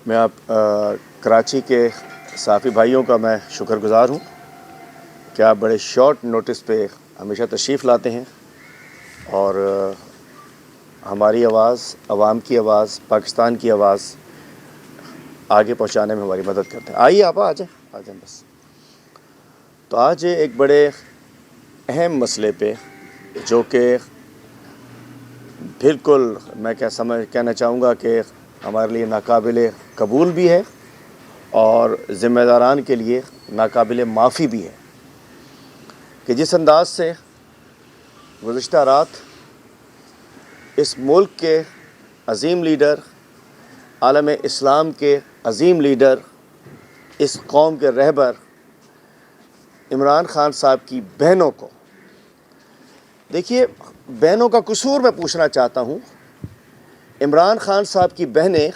میں کراچی کے صحافی بھائیوں کا میں شکر گزار ہوں کہ آپ بڑے شارٹ نوٹس پہ ہمیشہ تشریف لاتے ہیں اور ہماری آواز، عوام کی آواز، پاکستان کی آواز آگے پہنچانے میں ہماری مدد کرتے ہیں۔ آئیے آپ آ جائیں بس۔ تو آج ایک بڑے اہم مسئلے پہ جو کہ بالکل میں کہنا چاہوں گا کہ ہمارے لیے ناقابل قبول بھی ہے اور ذمہ داران کے لیے ناقابل معافی بھی ہے کہ جس انداز سے گزشتہ رات اس ملک کے عظیم لیڈر، عالم اسلام کے عظیم لیڈر، اس قوم کے رہبر عمران خان صاحب کی بہنوں کو، دیکھیے بہنوں کا قصور میں پوچھنا چاہتا ہوں۔ عمران خان صاحب کی بہنیں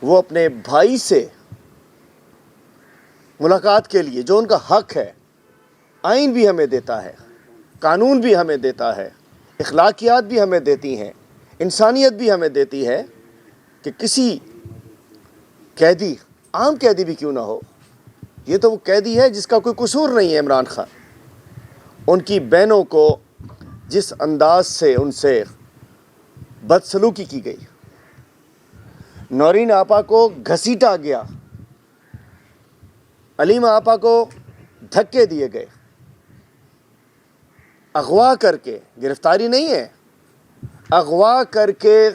وہ اپنے بھائی سے ملاقات کے لیے جو ان کا حق ہے، آئین بھی ہمیں دیتا ہے، قانون بھی ہمیں دیتا ہے، اخلاقیات بھی ہمیں دیتی ہیں، انسانیت بھی ہمیں دیتی ہے کہ کسی قیدی، عام قیدی بھی کیوں نہ ہو، یہ تو وہ قیدی ہے جس کا کوئی قصور نہیں ہے عمران خان، ان کی بہنوں کو جس انداز سے ان سے بدسلوکی کی گئی، نورین آپا کو گھسیٹا گیا، علیمہ آپا کو دھکے دیے گئے، اغوا کر کے، گرفتاری نہیں ہے، اغوا کر کے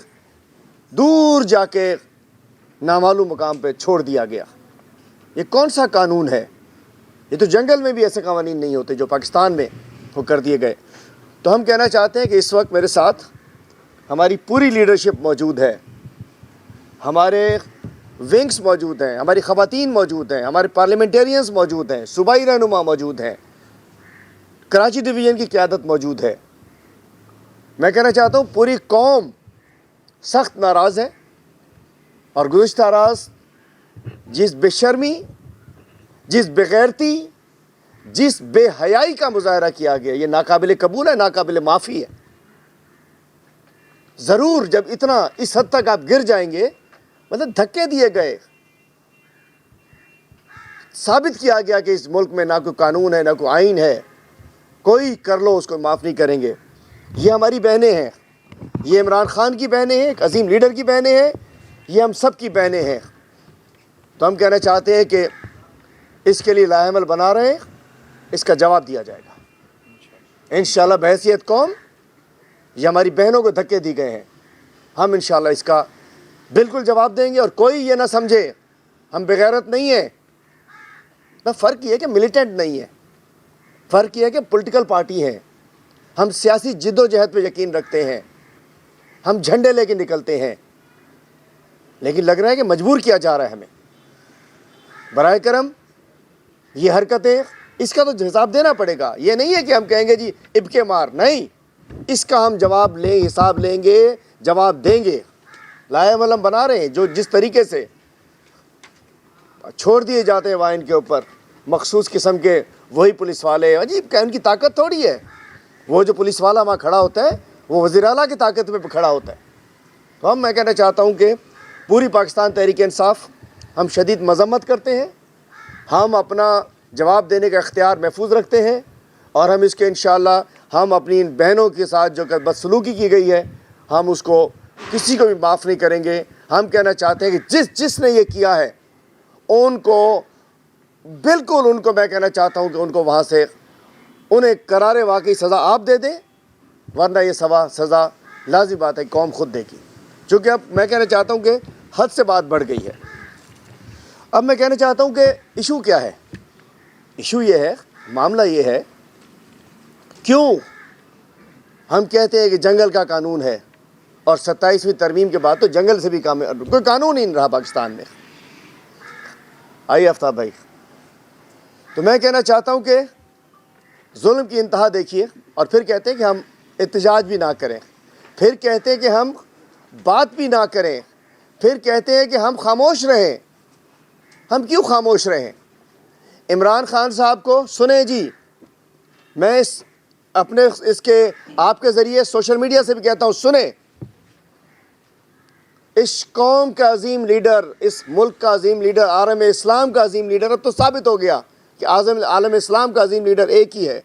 دور جا کے نامعلوم مقام پہ چھوڑ دیا گیا۔ یہ کون سا قانون ہے؟ یہ تو جنگل میں بھی ایسے قوانین نہیں ہوتے جو پاکستان میں وہ کر دیے گئے۔ تو ہم کہنا چاہتے ہیں کہ اس وقت میرے ساتھ ہماری پوری لیڈرشپ موجود ہے، ہمارے ونگز موجود ہیں، ہماری خواتین موجود ہیں، ہمارے پارلیمنٹیرینز موجود ہیں، صوبائی رہنما موجود ہیں، کراچی ڈویژن کی قیادت موجود ہے۔ میں کہنا چاہتا ہوں پوری قوم سخت ناراض ہے اور گزشتہ رات جس بے شرمی، جس بے غیرتی، جس بے حیائی کا مظاہرہ کیا گیا، یہ ناقابل قبول ہے، ناقابل معافی ہے۔ ضرور جب اتنا اس حد تک آپ گر جائیں گے، مطلب دھکے دیے گئے، ثابت کیا گیا کہ اس ملک میں نہ کوئی قانون ہے نہ کوئی آئین ہے، کوئی کر لو اس کو معاف نہیں کریں گے۔ یہ ہماری بہنیں ہیں، یہ عمران خان کی بہنیں ہیں، ایک عظیم لیڈر کی بہنیں ہیں، یہ ہم سب کی بہنیں ہیں۔ تو ہم کہنا چاہتے ہیں کہ اس کے لیے لائحہ عمل بنا رہے ہیں، اس کا جواب دیا جائے گا انشاءاللہ۔ بحیثیت قوم، یہ ہماری بہنوں کو دھکے دی گئے ہیں، ہم انشاءاللہ اس کا بالکل جواب دیں گے۔ اور کوئی یہ نہ سمجھے ہم بغیرت نہیں ہیں، فرق یہ ہے کہ ملیٹنٹ نہیں ہے، فرق یہ ہے کہ پولیٹیکل پارٹی ہیں، ہم سیاسی جد و جہد پہ یقین رکھتے ہیں، ہم جھنڈے لے کے نکلتے ہیں، لیکن لگ رہا ہے کہ مجبور کیا جا رہا ہے ہمیں۔ برائے کرم یہ حرکتیں، اس کا تو حساب دینا پڑے گا۔ یہ نہیں ہے کہ ہم کہیں گے جی ابکے مار، نہیں، اس کا ہم جواب حساب لیں گے، جواب دیں گے۔ لائحہ عمل ہم بنا رہے ہیں، جو جس طریقے سے چھوڑ دیے جاتے ہیں وائن کے اوپر مخصوص قسم کے وہی پولیس والے، عجیب کہ ان کی طاقت تھوڑی ہے، وہ جو پولیس والا وہاں کھڑا ہوتا ہے وہ وزیر اعلیٰ کی طاقت پہ کھڑا ہوتا ہے۔ تو میں کہنا چاہتا ہوں کہ پوری پاکستان تحریک انصاف ہم شدید مذمت کرتے ہیں، ہم اپنا جواب دینے کا اختیار محفوظ رکھتے ہیں، اور ہم اس کے انشاءاللہ ہم اپنی ان بہنوں کے ساتھ جو کہ بدسلوکی کی گئی ہے، ہم اس کو کسی کو بھی معاف نہیں کریں گے۔ ہم کہنا چاہتے ہیں کہ جس نے یہ کیا ہے ان کو بالکل، ان کو میں کہنا چاہتا ہوں کہ ان کو وہاں سے انہیں قرار واقعی سزا آپ دے دیں، ورنہ یہ سزا لازم بات ہے قوم خود دے گی، چونکہ اب میں کہنا چاہتا ہوں کہ حد سے بات بڑھ گئی ہے۔ اب میں کہنا چاہتا ہوں کہ ایشو کیا ہے؟ ایشو یہ ہے، معاملہ یہ ہے، کیوں ہم کہتے ہیں کہ جنگل کا قانون ہے، اور 27ویں ترمیم کے بعد تو جنگل سے بھی کوئی قانون ہی نہیں رہا پاکستان میں۔ آئیے آفتاب بھائی، تو میں کہنا چاہتا ہوں کہ ظلم کی انتہا دیکھیے، اور پھر کہتے ہیں کہ ہم احتجاج بھی نہ کریں، پھر کہتے ہیں کہ ہم بات بھی نہ کریں، پھر کہتے ہیں کہ ہم خاموش رہیں۔ ہم کیوں خاموش رہیں؟ عمران خان صاحب کو سنیں جی، میں اس کے آپ کے ذریعے سوشل میڈیا سے بھی کہتا ہوں، سنیں، اس قوم کا عظیم لیڈر, اس ملک کا عظیم لیڈر, عالم اسلام کا عظیم لیڈر, اب تو ثابت ہو گیا کہ عالم اسلام کا عظیم لیڈر ایک ہی ہے,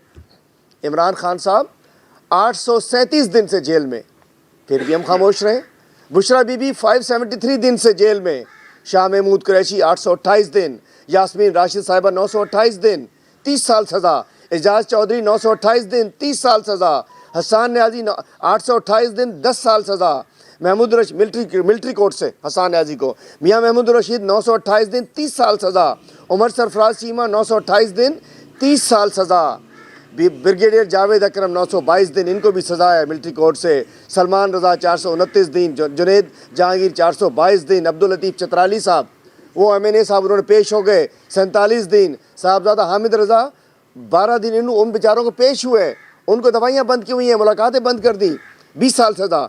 عمران خان صاحب. 837 دن سے جیل میں, پھر بھی ہم خاموش رہے. بشرا بی بی 573 دن سے جیل میں, شاہ محمود قریشی 828 دن, یاسمین راشد صاحبہ 928 دن 30 سال سزا, اعجاز چودھری 928 دن 30 سال سزا, حسان نیازی 828 دن 10 سال سزا, محمود رشید ملٹری کورٹ سے حسان نیازی کو, میاں محمود رشید 928 دن 30 سال سزا, عمر سرفراز چیمہ 928 دن 30 سال سزا, بریگیڈیئر جاوید اکرم 922 دن, ان کو بھی سزا ہے ملٹری کورٹ سے, سلمان رضا 429 دن, جنید جہانگیر 422 دن, عبداللطیف چترالی صاحب وہ MNA صاحب انہوں نے پیش ہو گئے 47 دن, صاحبزادہ حامد رضا 12 دن ان بیچاروں کو پیش ہوئے, ان کو دوائیاں بند کی ہوئی ہیں, ملاقاتیں بند کر دی, 20 سال سزا.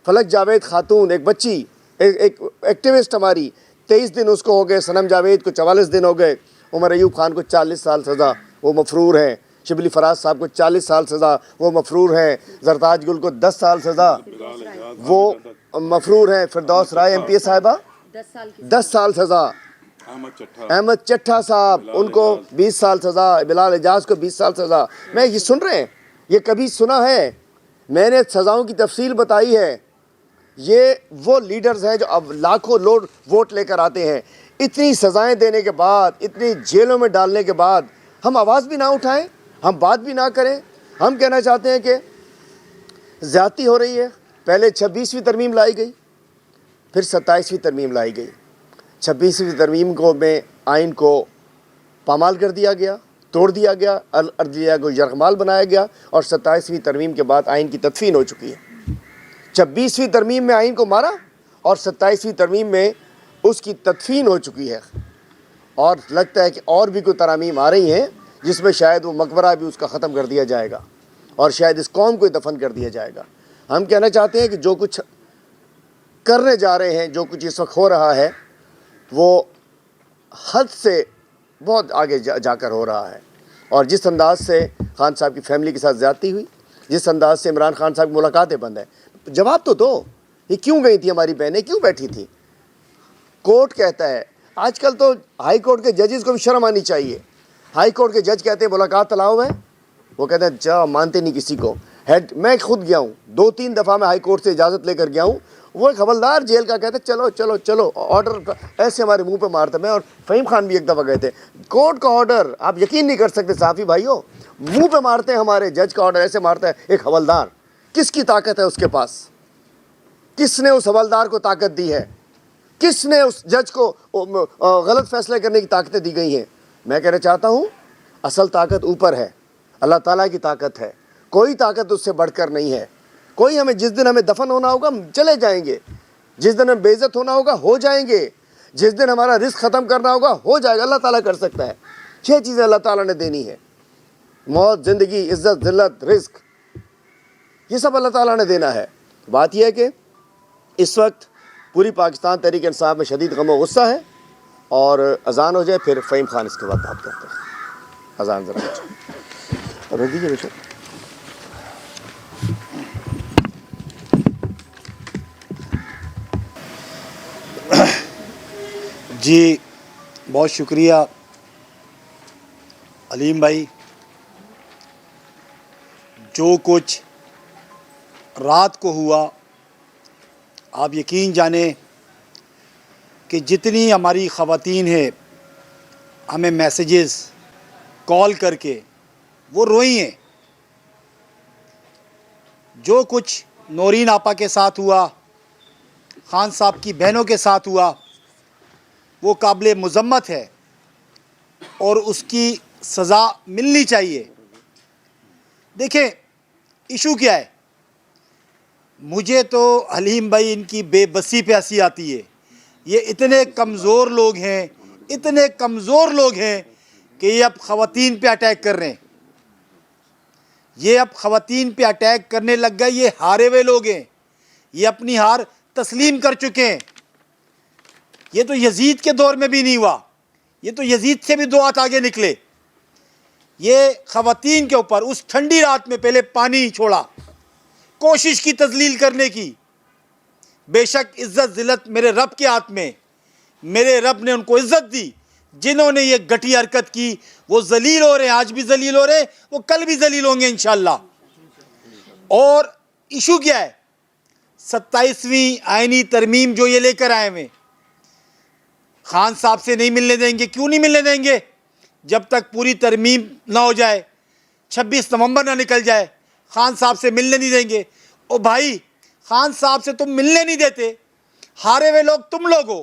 فلک جاوید خاتون ایک بچی, ایک ایکٹیوسٹ ہماری, 23 دن اس کو ہو گئے, صنم جاوید کو 44 دن ہو گئے, عمر ایوب خان کو 40 سال سزا, وہ مفرور ہیں, شبلی فراز صاحب کو 40 سال سزا, وہ مفرور ہیں, زرتاج گل کو 10 سال سزا, وہ مفرور ہیں, فردوس رائے MPA صاحبہ 10 سال سزا, احمد چٹھا صاحب ان کو 20 سال سزا, بلال اعجاز کو 20 سال سزا. میں یہ سن رہے ہیں, یہ کبھی سنا ہے؟ میں نے سزاؤں کی تفصیل بتائی ہے. یہ وہ لیڈرز ہیں جو اب لاکھوں لوگ ووٹ لے کر آتے ہیں, اتنی سزائیں دینے کے بعد, اتنی جیلوں میں ڈالنے کے بعد ہم آواز بھی نہ اٹھائیں, ہم بات بھی نہ کریں. ہم کہنا چاہتے ہیں کہ زیادتی ہو رہی ہے. پہلے 26ویں ترمیم لائی گئی, پھر 27ویں ترمیم لائی گئی. 26ویں ترمیم کو میں آئین کو پامال کر دیا گیا, توڑ دیا گیا, عدلیہ کو یرغمال بنایا گیا, اور 27ویں ترمیم کے بعد آئین کی تدفین ہو چکی ہے. 26ویں ترمیم میں آئین کو مارا, اور 27ویں ترمیم میں اس کی تدفین ہو چکی ہے. اور لگتا ہے کہ اور بھی کوئی ترامیم آ رہی ہیں جس میں شاید وہ مقبرہ بھی اس کا ختم کر دیا جائے گا, اور شاید اس قوم کو دفن کر دیا جائے گا. ہم کہنا چاہتے ہیں کہ جو کچھ کرنے جا رہے ہیں, جو کچھ اس وقت ہو رہا ہے, وہ حد سے بہت آگے جا کر ہو رہا ہے. اور جس انداز سے خان صاحب کی فیملی کے ساتھ زیادتی ہوئی, جس انداز سے عمران خان صاحب کی ملاقاتیں بند ہیں, جواب تو دو, یہ کیوں گئی تھی ہماری بہنیں, کیوں بیٹھی تھی؟ کورٹ کہتا ہے, آج کل تو ہائی کورٹ کے ججز کو بھی شرم آنی چاہیے. ہائی کورٹ کے جج کہتے ہیں ملاقات الاؤ ہے, وہ کہتے ہیں جا, مانتے نہیں کسی کو. میں خود گیا ہوں, 2-3 دفعہ میں ہائی کورٹ سے اجازت لے کر گیا ہوں. وہ ایک حوالدار جیل کا کہتے چلو چلو چلو, آرڈر ایسے ہمارے منہ پہ مارتا. میں اور فہیم خان بھی ایک دفعہ گئے تھے, کورٹ کا آرڈر آپ یقین نہیں کر سکتے صحافی بھائیوں, منہ پہ مارتے ہیں ہمارے جج کا آرڈر ایسے مارتا ہے ایک حوالدار. کس کی طاقت ہے اس کے پاس؟ کس نے اس حوالدار کو طاقت دی ہے؟ کس نے اس جج کو غلط فیصلے کرنے کی طاقتیں دی گئی ہیں؟ میں کہنا چاہتا ہوں اصل طاقت اوپر ہے, اللہ تعالیٰ کی طاقت ہے, کوئی طاقت اس سے بڑھ کر نہیں ہے. کوئی ہمیں جس دن ہمیں دفن ہونا ہوگا ہم چلے جائیں گے, جس دن ہمیں بے عزت ہونا ہوگا ہو جائیں گے, جس دن ہمارا رزق ختم کرنا ہوگا ہو جائے گا. اللہ تعالیٰ کر سکتا ہے. 6 چیزیں اللہ تعالیٰ نے دینی ہے, موت, زندگی, عزت, ذلت, رزق, یہ سب اللہ تعالیٰ نے دینا ہے. بات یہ ہے کہ اس وقت پوری پاکستان تحریک انصاف میں شدید غم و غصہ ہے. اور اذان ہو جائے پھر فہیم خان اس کے بعد بات کرتے ہیں. اذان ذرا روک دیجیے بیٹا. جی بہت شکریہ علیم بھائی. جو کچھ رات کو ہوا, آپ یقین جانیں کہ جتنی ہماری خواتین ہیں ہمیں میسیجز کال کر کے وہ روئی ہیں. جو کچھ نورین آپا کے ساتھ ہوا, خان صاحب کی بہنوں کے ساتھ ہوا, وہ قابل مذمت ہے اور اس کی سزا ملنی چاہیے. دیکھیں ایشو کیا ہے, مجھے تو حلیم بھائی ان کی بے بسی پہ ہنسی آتی ہے. یہ اتنے کمزور لوگ ہیں, اتنے کمزور لوگ ہیں کہ یہ اب خواتین پہ اٹیک کر رہے ہیں. یہ اب خواتین پہ اٹیک کرنے لگ گئے. یہ ہارے ہوئے لوگ ہیں, یہ اپنی ہار تسلیم کر چکے ہیں. یہ تو یزید کے دور میں بھی نہیں ہوا, یہ تو یزید سے بھی 2 ہاتھ آگے نکلے. یہ خواتین کے اوپر اس ٹھنڈی رات میں پہلے پانی چھوڑا, کوشش کی تذلیل کرنے کی. بے شک عزت ذلت میرے رب کے ہاتھ میں، میرے رب نے ان کو عزت دی. جنہوں نے یہ گھٹی حرکت کی وہ ذلیل ہو رہے ہیں، آج بھی ذلیل ہو رہے ہیں، وہ کل بھی ذلیل ہوں گے انشاءاللہ. اور ایشو کیا ہے؟ 27ویں آئینی ترمیم جو یہ لے کر آئے ہوئے، خان صاحب سے نہیں ملنے دیں گے. کیوں نہیں ملنے دیں گے؟ جب تک پوری ترمیم نہ ہو جائے، 26 نومبر نہ نکل جائے، خان صاحب سے ملنے نہیں دیں گے. او بھائی، خان صاحب سے تم ملنے نہیں دیتے، ہارے ہوئے لوگ تم لوگ ہو،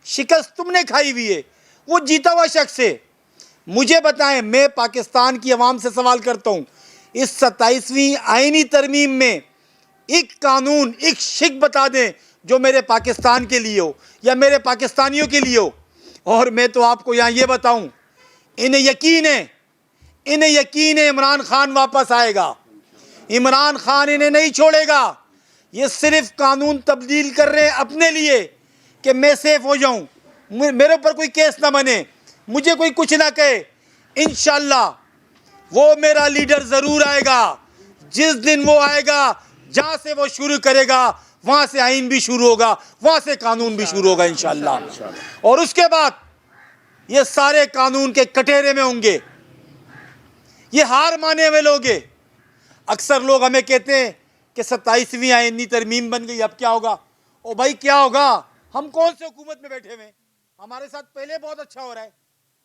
شکست تم نے کھائی ہوئی ہے، وہ جیتا ہوا شخص ہے. مجھے بتائیں، میں پاکستان کی عوام سے سوال کرتا ہوں، اس 27ویں آئینی ترمیم میں ایک قانون، ایک شک بتا دیں جو میرے پاکستان کے لیے ہو یا میرے پاکستانیوں کے لیے ہو. اور میں تو آپ کو یہاں یہ بتاؤں، انہیں یقین ہے عمران خان واپس آئے گا. عمران خان انہیں نہیں چھوڑے گا. یہ صرف قانون تبدیل کر رہے ہیں اپنے لیے کہ میں سیف ہو جاؤں، میرے اوپر کوئی کیس نہ بنے، مجھے کوئی کچھ نہ کہے. انشاءاللہ وہ میرا لیڈر ضرور آئے گا. جس دن وہ آئے گا، جہاں سے وہ شروع کرے گا وہاں سے آئین بھی شروع ہوگا، وہاں سے قانون بھی شروع ہوگا انشاءاللہ. اور اس کے بعد یہ سارے قانون کے کٹہرے میں ہوں گے. یہ ہار مانے ہوئے لوگ ہیں. اکثر لوگ ہمیں کہتے ہیں کہ 27ویں آئینی ترمیم بن گئی، اب کیا ہوگا؟ او بھائی کیا ہوگا؟ ہم کون سے حکومت میں بیٹھے ہوئے ہیں؟ ہمارے ساتھ پہلے بہت اچھا ہو رہا ہے.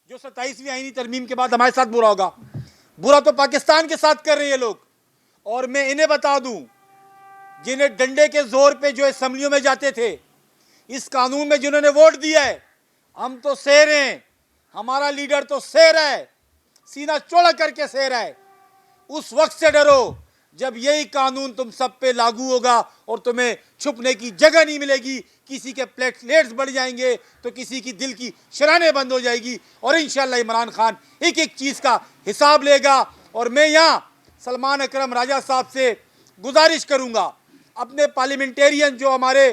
جو 27ویں آئینی ترمیم کے بعد ہمارے ساتھ برا ہوگا؟ برا تو پاکستان کے ساتھ کر رہے ہیں لوگ. اور میں انہیں بتا دوں، جنہیں ڈنڈے کے زور پہ جو اسمبلیوں میں جاتے تھے، اس قانون میں جنہوں نے ووٹ دیا ہے، ہم تو سہ رہے ہیں، ہمارا لیڈر تو سہ رہا ہے، سینہ چوڑا کر کے سہ رہا ہے. اس وقت سے ڈرو جب یہی قانون تم سب پہ لاگو ہوگا اور تمہیں چھپنے کی جگہ نہیں ملے گی. کسی کے پلیٹلیٹس بڑھ جائیں گے تو کسی کی دل کی شرانیں بند ہو جائے گی. اور انشاءاللہ عمران خان ایک ایک چیز کا حساب لے گا. اور میں یہاں سلمان اکرم راجہ صاحب سے گزارش کروں گا، اپنے پارلیمنٹیرین جو ہمارے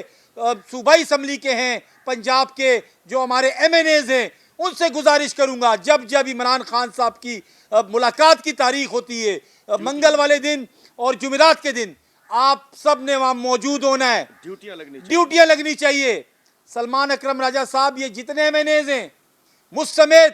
صوبائی اسمبلی کے ہیں، پنجاب کے جو ہمارے ایم این ایز ہیں، ان سے گزارش کروں گا، جب جب عمران خان صاحب کی ملاقات کی تاریخ ہوتی ہے، منگل والے دن اور جمعرات کے دن، آپ سب نے وہاں موجود ہونا ہے. ڈیوٹیاں لگنی چاہیے. سلمان اکرم راجہ صاحب، یہ جتنے ایم این ایز ہیں، مجھ سمیت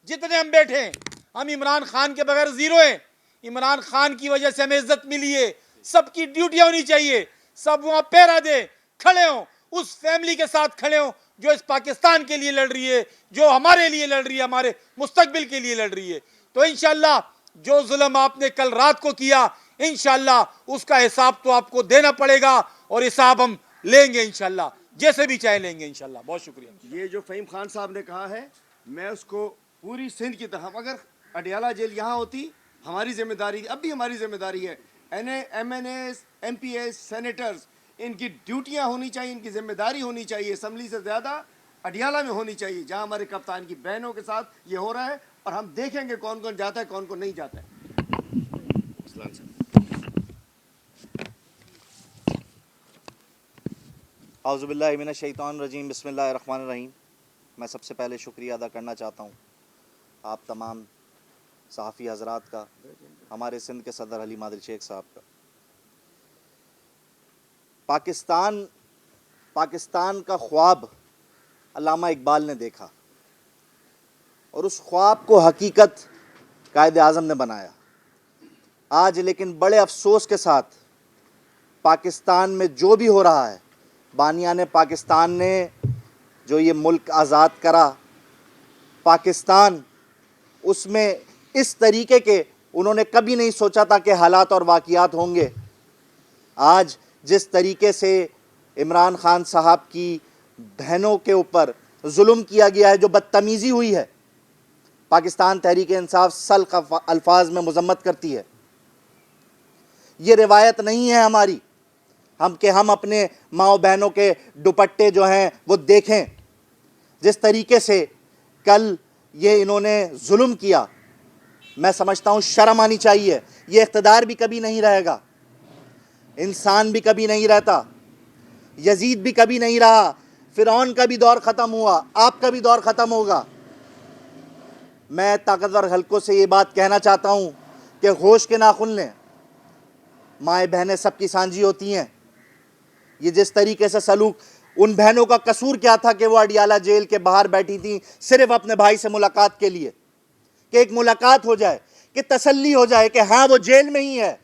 جتنے ہم بیٹھے ہیں، ہم عمران خان کے بغیر زیرو ہیں. عمران خان کی وجہ سے ہمیں عزت ملی ہے. سب کی ڈیوٹیاں ہونی چاہیے، سب وہاں پہرا دیں، کھڑے ہوں، اس فیملی کے ساتھ کھڑے ہوں جو اس پاکستان کے لیے لڑ رہی ہے، جو ہمارے لیے لڑ رہی ہے، ہمارے مستقبل کے لیے لڑ رہی ہے. تو انشاءاللہ جو ظلم آپ نے کل رات کو کیا، انشاءاللہ اس کا حساب تو آپ کو دینا پڑے گا، اور حساب ہم لیں گے انشاءاللہ، جیسے بھی چاہے لیں گے انشاءاللہ. بہت شکریہ. یہ جو فہیم خان صاحب نے کہا ہے، میں اس کو پوری سندھ کی طرف، اگر اڈیالہ جیل یہاں ہوتی، ہماری ذمہ داری، اب بھی ہماری ذمہ داری ہے، MNAs, MPAs, senators, ان کی ڈیوٹیاں ہونی چاہیے، ان کی ذمہ داری ہونی چاہیے، اسمبلی سے زیادہ اڈیالہ میں ہونی چاہیے، جہاں ہمارے کپتان کی بہنوں کے ساتھ یہ ہو رہا ہے. اور ہم دیکھیں گے کون کون جاتا ہے، کون کون نہیں جاتا ہے. اعوذ باللہ من الشیطان الرجیم، بسم اللہ الرحمن الرحیم. میں سب سے پہلے شکریہ ادا کرنا چاہتا ہوں آپ تمام صحافی حضرات کا، ہمارے سندھ کے صدر حلیم عادل شیخ صاحب کا. پاکستان کا خواب علامہ اقبال نے دیکھا، اور اس خواب کو حقیقت قائد اعظم نے بنایا. آج لیکن بڑے افسوس کے ساتھ پاکستان میں جو بھی ہو رہا ہے، بانیان پاکستان نے جو یہ ملک آزاد کرا، پاکستان، اس میں اس طریقے کے انہوں نے کبھی نہیں سوچا تھا کہ حالات اور واقعات ہوں گے. آج جس طریقے سے عمران خان صاحب کی بہنوں کے اوپر ظلم کیا گیا ہے، جو بدتمیزی ہوئی ہے، پاکستان تحریک انصاف سخت الفاظ میں مذمت کرتی ہے. یہ روایت نہیں ہے ہماری کہ ہم اپنے ماؤں بہنوں کے دوپٹے جو ہیں وہ دیکھیں. جس طریقے سے کل یہ انہوں نے ظلم کیا، میں سمجھتا ہوں شرم آنی چاہیے. یہ اقتدار بھی کبھی نہیں رہے گا، انسان بھی کبھی نہیں رہتا، یزید بھی کبھی نہیں رہا، فرعون کا بھی دور ختم ہوا، آپ کا بھی دور ختم ہوگا. میں طاقتور حلقوں سے یہ بات کہنا چاہتا ہوں کہ ہوش کے ناخن لیں. مائیں بہنیں سب کی سانجھی ہوتی ہیں. یہ جس طریقے سے سلوک، ان بہنوں کا قصور کیا تھا کہ وہ اڈیالہ جیل کے باہر بیٹھی تھیں صرف اپنے بھائی سے ملاقات کے لیے، کہ ایک ملاقات ہو جائے، کہ تسلی ہو جائے کہ ہاں وہ جیل میں ہی ہے،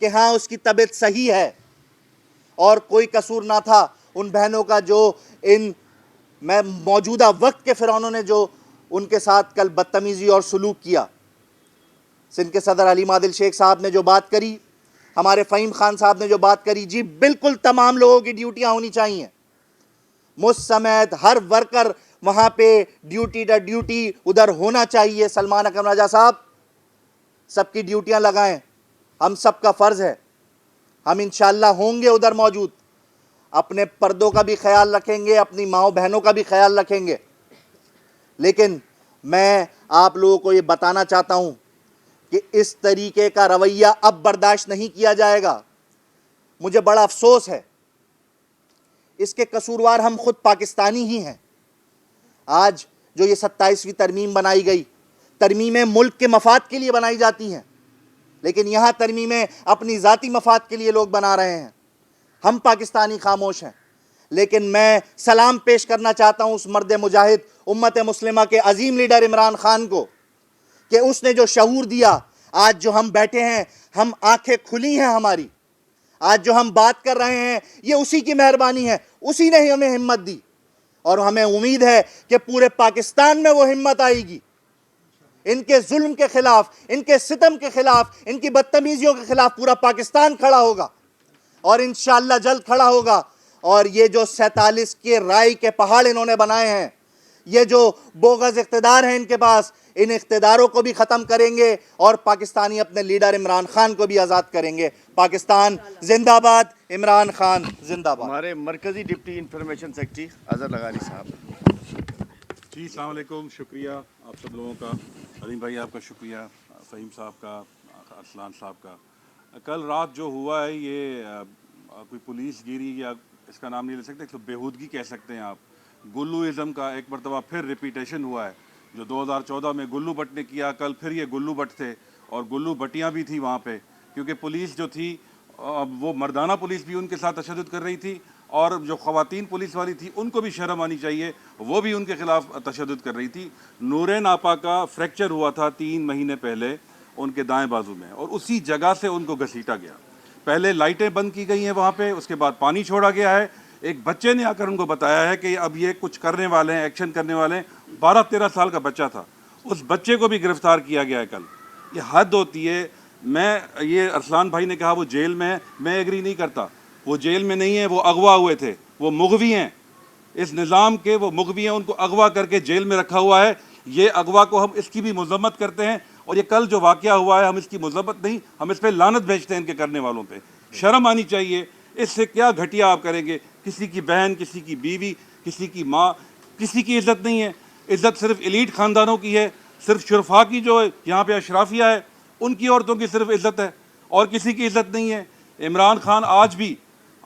کہ ہاں اس کی طبیعت صحیح ہے، اور کوئی قصور نہ تھا ان بہنوں کا جو ان میں موجودہ وقت کے فرعونوں نے جو ان کے ساتھ کل بدتمیزی اور سلوک کیا۔ سندھ کے صدر حلیم عادل شیخ صاحب نے جو بات کری، ہمارے فہیم خان صاحب نے جو بات کری، جی بالکل تمام لوگوں کی ڈیوٹیاں ہونی چاہیے، مجھ سمیت ہر ورکر وہاں پہ ڈیوٹی ادھر ہونا چاہیے۔ سلمان اکرم راجہ صاحب سب کی ڈیوٹیاں لگائیں، ہم سب کا فرض ہے، ہم انشاءاللہ ہوں گے ادھر موجود، اپنے پردوں کا بھی خیال رکھیں گے، اپنی ماؤں بہنوں کا بھی خیال رکھیں گے۔ لیکن میں آپ لوگوں کو یہ بتانا چاہتا ہوں کہ اس طریقے کا رویہ اب برداشت نہیں کیا جائے گا۔ مجھے بڑا افسوس ہے، اس کے قصوروار ہم خود پاکستانی ہی ہیں۔ آج جو یہ 27ویں ترمیم بنائی گئی، ترمیمیں ملک کے مفاد کے لیے بنائی جاتی ہیں، لیکن یہاں ترمیمیں اپنی ذاتی مفاد کے لیے لوگ بنا رہے ہیں۔ ہم پاکستانی خاموش ہیں، لیکن میں سلام پیش کرنا چاہتا ہوں اس مرد مجاہد امت مسلمہ کے عظیم لیڈر عمران خان کو، کہ اس نے جو شعور دیا، آج جو ہم بیٹھے ہیں، ہم آنکھیں کھلی ہیں ہماری، آج جو ہم بات کر رہے ہیں، یہ اسی کی مہربانی ہے، اسی نے ہمیں ہمت دی، اور ہمیں امید ہے کہ پورے پاکستان میں وہ ہمت آئے گی۔ ان کے ظلم کے خلاف، ان کے ستم کے خلاف، ان کی بدتمیزیوں کے خلاف پورا پاکستان کھڑا ہوگا، اور انشاءاللہ جلد کھڑا ہوگا۔ اور یہ جو 47 کے رائی کے پہاڑ انہوں نے بنائے ہیں، یہ جو بوگز اقتدار ہیں ان کے پاس، ان اقتداروں کو بھی ختم کریں گے، اور پاکستانی اپنے لیڈر عمران خان کو بھی آزاد کریں گے۔ پاکستان زندہ باد، عمران خان زندہ باد۔ ہمارے مرکزی ڈپٹی انفارمیشن سیکرٹری اظہر لغاری صاحب۔ جی السلام علیکم، شکریہ آپ سب لوگوں کا، علیم بھائی آپ کا شکریہ، فہیم صاحب کا، ارسلان صاحب کا۔ کل رات جو ہوا ہے یہ کوئی پولیس گیری یا اس کا نام نہیں لے سکتے، بےہودگی کہہ سکتے ہیں آپ، گلوازم کا ایک مرتبہ پھر ریپیٹیشن ہوا ہے، جو 2014 میں گلو بٹ نے کیا، کل پھر یہ گلو بٹ تھے، اور گلو بٹیاں بھی تھیں وہاں پہ، کیونکہ پولیس جو تھی وہ مردانہ پولیس بھی ان کے ساتھ تشدد کر رہی تھی، اور جو خواتین پولیس والی تھی ان کو بھی شرم آنی چاہیے، وہ بھی ان کے خلاف تشدد کر رہی تھی۔ نورین آپا کا فریکچر ہوا تھا 3 مہینے پہلے ان کے دائیں بازو میں، اور اسی جگہ سے ان کو گھسیٹا گیا۔ پہلے لائٹیں بند کی گئی ہیں وہاں پہ، اس کے بعد پانی چھوڑا گیا ہے۔ ایک بچے نے آ کر ان کو بتایا ہے کہ اب یہ کچھ کرنے والے ہیں، ایکشن کرنے والے ہیں۔ 12-13 سال کا بچہ تھا، اس بچے کو بھی گرفتار کیا گیا ہے کل۔ یہ حد ہوتی ہے۔ میں یہ ارسلان بھائی نے کہا وہ جیل میں ہے، میں ایگری نہیں کرتا، وہ جیل میں نہیں ہے، وہ اغوا ہوئے تھے، وہ مغوی ہیں، اس نظام کے وہ مغوی ہیں، ان کو اغوا کر کے جیل میں رکھا ہوا ہے۔ یہ اغوا کو ہم اس کی بھی مذمت کرتے ہیں، اور یہ کل جو واقعہ ہوا ہے ہم اس کی مذمت نہیں، ہم اس پہ لعنت بھیجتے ہیں ان کے کرنے والوں پہ۔ شرم آنی چاہیے، اس سے کیا گھٹیا آپ کریں گے؟ کسی کی بہن، کسی کی بیوی، کسی کی ماں، کسی کی عزت نہیں ہے۔ عزت صرف ایلیٹ خاندانوں کی ہے، صرف شرفا کی جو یہاں پہ اشرافیہ ہے ان کی عورتوں کی صرف عزت ہے، اور کسی کی عزت نہیں ہے۔ عمران خان آج بھی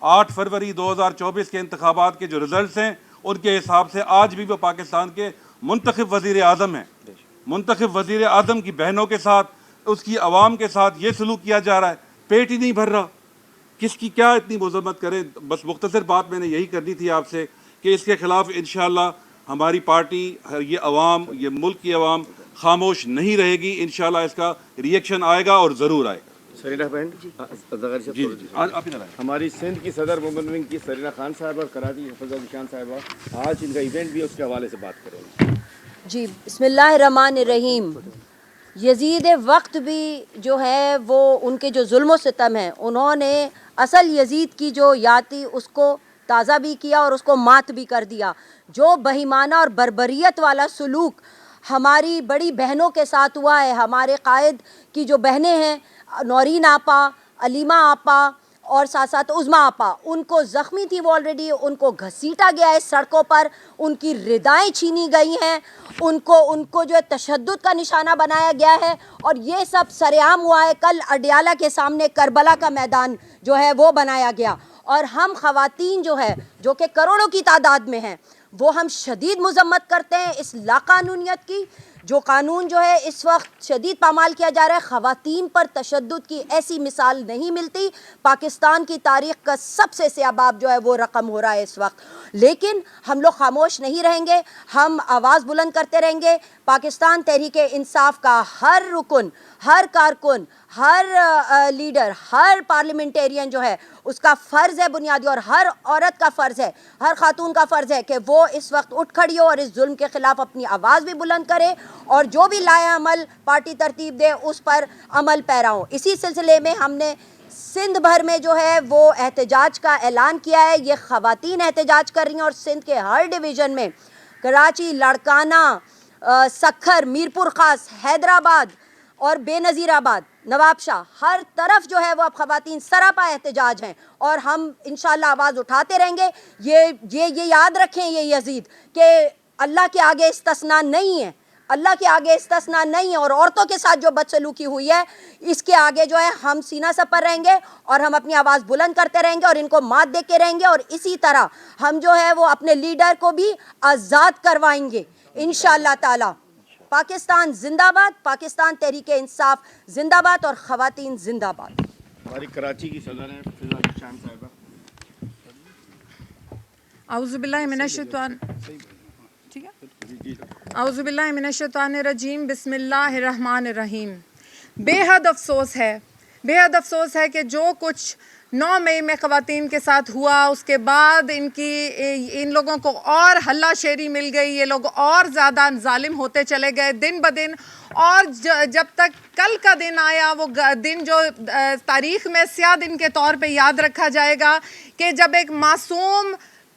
8 فروری 2024 کے انتخابات کے جو رزلٹس ہیں ان کے حساب سے آج بھی وہ پاکستان کے منتخب وزیر اعظم ہیں۔ منتخب وزیر اعظم کی بہنوں کے ساتھ، اس کی عوام کے ساتھ یہ سلوک کیا جا رہا ہے، پیٹ ہی نہیں بھر رہا، کس کی کیا اتنی مذمت کریں؟ بس مختصر بات میں نے یہی کرنی تھی آپ سے کہ اس کے خلاف انشاءاللہ ہماری پارٹی، یہ عوام، یہ ملک کی عوام خاموش نہیں رہے گی، انشاءاللہ اس کا ری ایکشن آئے گا، اور ضرور آئے گا۔ سرینہ بہن، جی آپ ادھر آئیں۔ ہماری سندھ کی صدر وومن ونگ کی سرینہ خان صاحبہ، کراچی حفظہ نشان صاحبہ، آج ان کا ایونٹ بھی ہے، اس کے حوالے سے بات کریں گے۔ جی بسم اللہ الرحمن الرحیم۔ یزید وقت بھی جو ہے وہ ان کے جو ظلم و ستم ہیں، انہوں نے اصل یزید کی جو یاد تھی اس کو تازہ بھی کیا اور اس کو مات بھی کر دیا۔ جو بہیمانہ اور بربریت والا سلوک ہماری بڑی بہنوں کے ساتھ ہوا ہے، ہمارے قائد کی جو بہنیں ہیں، نورین آپا، علیمہ آپا اور ساتھ ساتھ عظمیٰ آپا، ان کو زخمی تھی وہ آلریڈی، ان کو گھسیٹا گیا ہے سڑکوں پر، ان کی ردائیں چھینی گئی ہیں، ان کو جو ہے تشدد کا نشانہ بنایا گیا ہے، اور یہ سب سرعام ہوا ہے۔ کل اڈیالہ کے سامنے کربلا کا میدان جو ہے وہ بنایا گیا، اور ہم خواتین جو ہے جو کہ کروڑوں کی تعداد میں ہیں، وہ ہم شدید مذمت کرتے ہیں اس لاقانونیت کی۔ جو قانون جو ہے اس وقت شدید پامال کیا جا رہا ہے، خواتین پر تشدد کی ایسی مثال نہیں ملتی. پاکستان کی تاریخ کا سب سے سیاہ باب جو ہے وہ رقم ہو رہا ہے اس وقت. لیکن ہم لوگ خاموش نہیں رہیں گے، ہم آواز بلند کرتے رہیں گے. پاکستان تحریک انصاف کا ہر رکن، ہر کارکن، ہر لیڈر، ہر پارلیمنٹیرین جو ہے اس کا فرض ہے بنیادی، اور ہر عورت کا فرض ہے، ہر خاتون کا فرض ہے کہ وہ اس وقت اٹھ کھڑی ہو اور اس ظلم کے خلاف اپنی آواز بھی بلند کرے، اور جو بھی لائے عمل پارٹی ترتیب دے اس پر عمل پیرا ہو. اسی سلسلے میں ہم نے سندھ بھر میں جو ہے وہ احتجاج کا اعلان کیا ہے. یہ خواتین احتجاج کر رہی ہیں اور سندھ کے ہر ڈویژن میں، کراچی، لاڑکانہ، سکھر، میرپور خاص، حیدرآباد اور بے نظیر آباد، نواب شاہ، ہر طرف جو ہے وہ اب خواتین سراپا احتجاج ہیں، اور ہم انشاءاللہ آواز اٹھاتے رہیں گے. یہ یاد رکھیں یہ یزید کہ اللہ کے آگے استثناء نہیں ہے، اللہ کے آگے استثناء نہیں ہے، اور عورتوں کے ساتھ جو بدسلوکی ہوئی ہے اس کے آگے جو ہے ہم سینہ سپر رہیں گے اور ہم اپنی آواز بلند کرتے رہیں گے اور ان کو مات دے کے رہیں گے. اور اسی طرح ہم جو ہے وہ اپنے لیڈر کو بھی آزاد کروائیں گے انشاءاللہ تعالی. پاکستان زندہ باد، پاکستان تحریک انصاف زندہ باد، اور خواتین زندہ باد. ہماری کراچی کی صدر ہیں فضا علی شان صاحبہ. اعوذ باللہ من الشیطان ٹھیک ہے اعوذ باللہ من الشیطان الرجیم. بسم اللہ الرحمن الرحیم. بے حد افسوس ہے کہ جو کچھ 9 مئی میں خواتین کے ساتھ ہوا، اس کے بعد ان لوگوں کو اور ہلہ شیری مل گئی، یہ لوگ اور زیادہ ظالم ہوتے چلے گئے دن بدن. اور جب تک کل کا دن آیا، وہ دن جو تاریخ میں سیاہ دن کے طور پہ یاد رکھا جائے گا، کہ جب ایک معصوم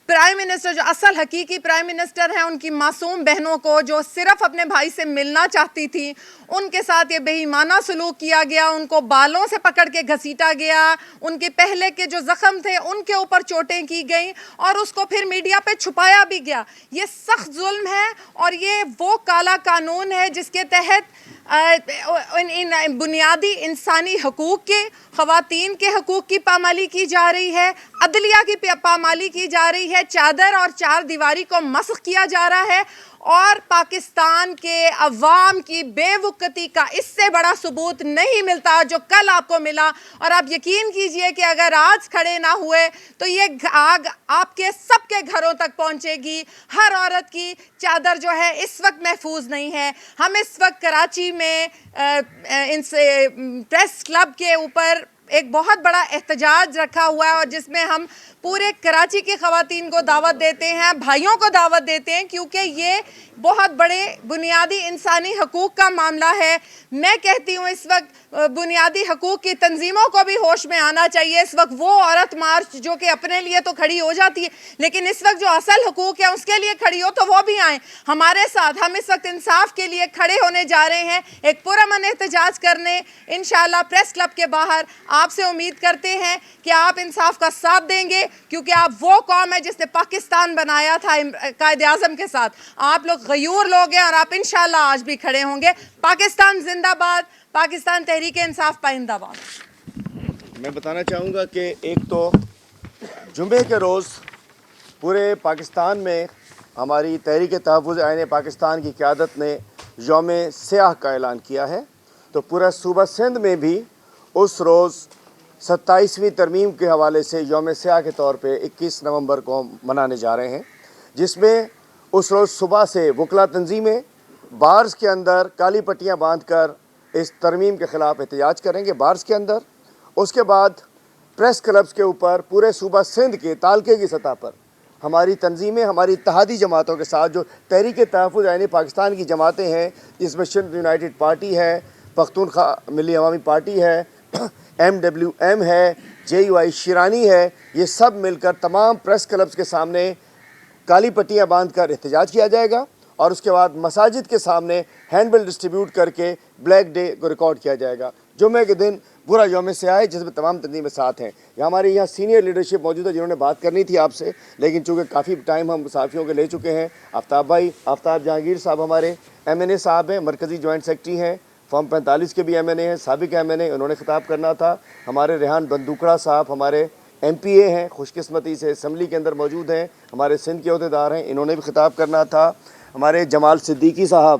پرائم منسٹر، جو اصل حقیقی پرائم منسٹر ہیں، ان کی معصوم بہنوں کو جو صرف اپنے بھائی سے ملنا چاہتی تھی، ان کے ساتھ یہ بے ایمانہ سلوک کیا گیا، ان کو بالوں سے پکڑ کے گھسیٹا گیا، ان کے پہلے کے جو زخم تھے ان کے اوپر چوٹیں کی گئیں، اور اس کو پھر میڈیا پہ چھپایا بھی گیا. یہ سخت ظلم ہے، اور یہ وہ کالا قانون ہے جس کے تحت ان بنیادی انسانی حقوق کے، خواتین کے حقوق کی پامالی کی جا رہی ہے، عدلیہ کی پامالی کی جا رہی ہے، چادر اور چار دیواری کو مسخ کیا جا رہا ہے. اور پاکستان کے عوام کی بے وقتی کا اس سے بڑا ثبوت نہیں ملتا جو کل آپ کو ملا. اور آپ یقین کیجئے کہ اگر آج کھڑے نہ ہوئے تو یہ آگ آپ کے سب کے گھروں تک پہنچے گی. ہر عورت کی چادر جو ہے اس وقت محفوظ نہیں ہے. ہم اس وقت کراچی میں پریس کلب کے اوپر ایک بہت بڑا احتجاج رکھا ہوا ہے، اور جس میں ہم پورے کراچی کی خواتین کو دعوت دیتے ہیں، بھائیوں کو دعوت دیتے ہیں، کیونکہ یہ بہت بڑے بنیادی انسانی حقوق کا معاملہ ہے. میں کہتی ہوں اس وقت بنیادی حقوق کی تنظیموں کو بھی ہوش میں آنا چاہیے. اس وقت وہ عورت مارچ جو کہ اپنے لیے تو کھڑی ہو جاتی ہے، لیکن اس وقت جو اصل حقوق ہے اس کے لیے کھڑی ہو تو وہ بھی آئیں ہمارے ساتھ. ہم اس وقت انصاف کے لیے کھڑے ہونے جا رہے ہیں، ایک پرامن احتجاج کرنے انشاءاللہ پریس کلب کے باہر. آپ سے امید کرتے ہیں کہ آپ انصاف کا ساتھ دیں گے، کیونکہ آپ وہ قوم ہے جس نے پاکستان بنایا تھا قائد اعظم کے ساتھ. آپ لوگ غیور لوگ ہیں، اور آپ انشاءاللہ آج بھی کھڑے ہوں گے. پاکستان زندہ باد، پاکستان تحریک انصاف پائندہ باد. میں بتانا چاہوں گا کہ ایک تو جمعے کے روز پورے پاکستان میں ہماری تحریک تحفظ آئین پاکستان کی قیادت نے یوم سیاہ کا اعلان کیا ہے. تو پورا صوبہ سندھ میں بھی اس روز 27ویں ترمیم کے حوالے سے یوم سیاہ کے طور پہ 21 نومبر کو منانے جا رہے ہیں، جس میں اس روز صبح سے وکلا تنظیمیں بارز کے اندر کالی پٹیاں باندھ کر اس ترمیم کے خلاف احتجاج کریں گے بارز کے اندر. اس کے بعد پریس کلبز کے اوپر پورے صوبہ سندھ کے تعلقے کی سطح پر ہماری تنظیمیں، ہماری اتحادی جماعتوں کے ساتھ جو تحریک تحفظ آئین پاکستان کی جماعتیں ہیں، جس میں سندھ یونائٹڈ پارٹی ہے، پختونخوا ملی عوامی پارٹی ہے، MWM ہے، JUI شیرانی ہے، یہ سب مل کر تمام پریس کلبز کے سامنے کالی پٹیاں باندھ کر احتجاج کیا جائے گا. اور اس کے بعد مساجد کے سامنے ہینڈ بل ڈسٹریبیوٹ کر کے بلیک ڈے کو ریکارڈ کیا جائے گا. جمعے کے دن برا یوم سیاہ ہے، جس میں تمام تنظیمیں ساتھ ہیں. ہمارے یہاں سینئر لیڈرشپ موجود ہے جنہوں نے بات کرنی تھی آپ سے، لیکن چونکہ کافی ٹائم ہم صحافیوں کے لے چکے ہیں. آفتاب بھائی، آفتاب جہانگیر صاحب ہمارے MNA صاحب ہیں، مرکزی جوائنٹ سیکرٹری ہیں، فارم 45 کے بھی MNA ہیں، سابق MNA، انہوں نے خطاب کرنا تھا. ہمارے ریحان بندوکڑا صاحب ہمارے MPA ہیں، خوش قسمتی سے اسمبلی کے اندر موجود ہیں. ہمارے سندھ کے عہدیدار ہیں، انہوں نے بھی خطاب کرنا تھا. ہمارے جمال صدیقی صاحب